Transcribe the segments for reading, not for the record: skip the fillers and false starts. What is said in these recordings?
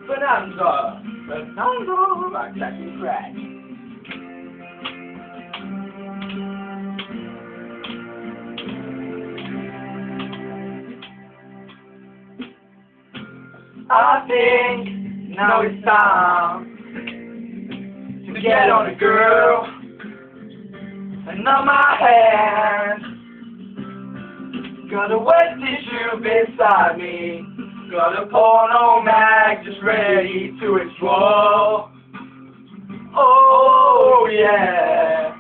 Benanza, Backsack and crack. I think now it's time to get on a girl and on my hand. Got a wet tissue beside me, got a porno mag just ready to explore. Oh yeah,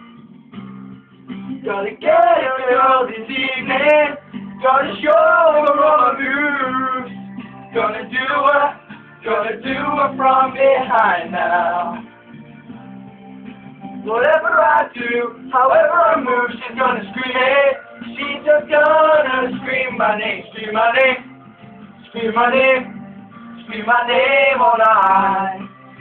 gotta get a girl this evening, gotta show her all my moves. Gonna do her from behind now. Whatever I do, however I move, she's gonna scream it. She's just gonna scream my name, scream my name, scream my name, scream my name all night.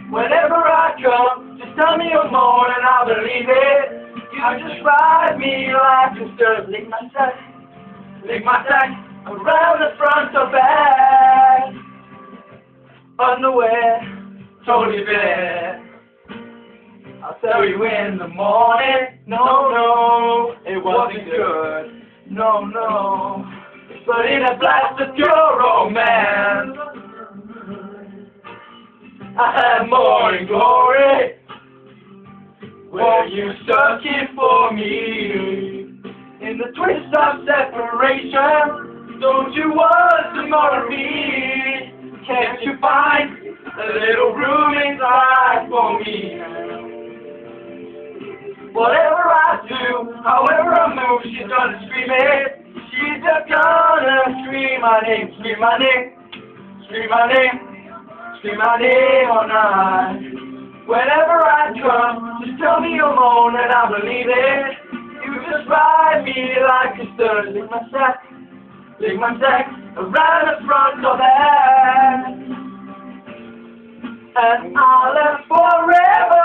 Whenever I come, just tell me you're more and I'll believe it. You just ride me like a stir, lick my sack around the front or back. Underwear, totally bad. I'll tell you in the morning. No, it wasn't good. No, but in a blast of your romance, I had morning glory. Were you searching for me in the twist of separation? Don't you want some more of me? Can't you find a little room inside for me? Whatever I do, however I move, she's gonna scream it. She's just gonna scream my name, scream my name, scream my name, scream my name all night. Whenever I come, just tell me you're alone and I believe it. You just ride me like a stir, lick my sack around the front or back. And I'll live forever,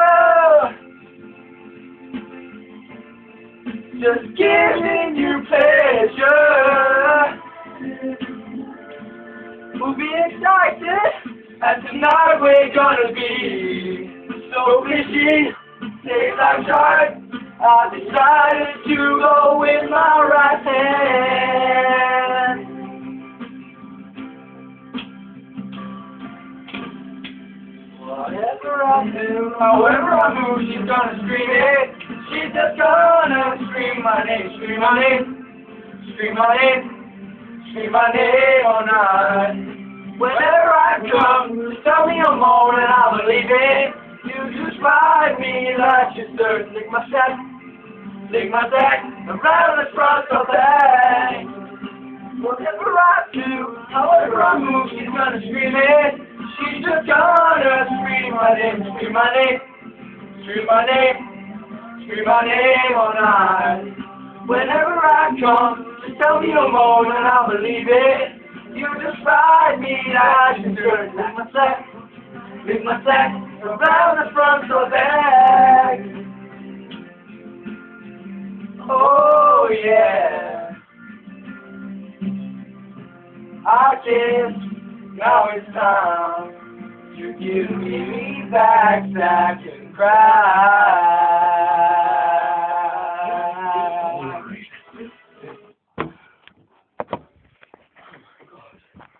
just giving you pleasure. We'll be excited, and tonight we're gonna be so fishy. Days I've tried, I decided to go with my right hand. Whatever I do, however I move, she's gonna scream it. She's just gonna scream my name, scream my name, scream my name, scream my name all night. Whenever I come, just tell me I'm on and I'll believe it. You just ride me like you stir, lick my sack around the front or back. Whatever I do, however I move, she's gonna scream it. She's just gonna scream my name, scream my name, scream my name, scream my name all night. Whenever I come, just tell me no more and I'll believe it. You just ride me like you stir, lick my sack around the front or back. Oh yeah, I guess now it's time to give me backsack and cry.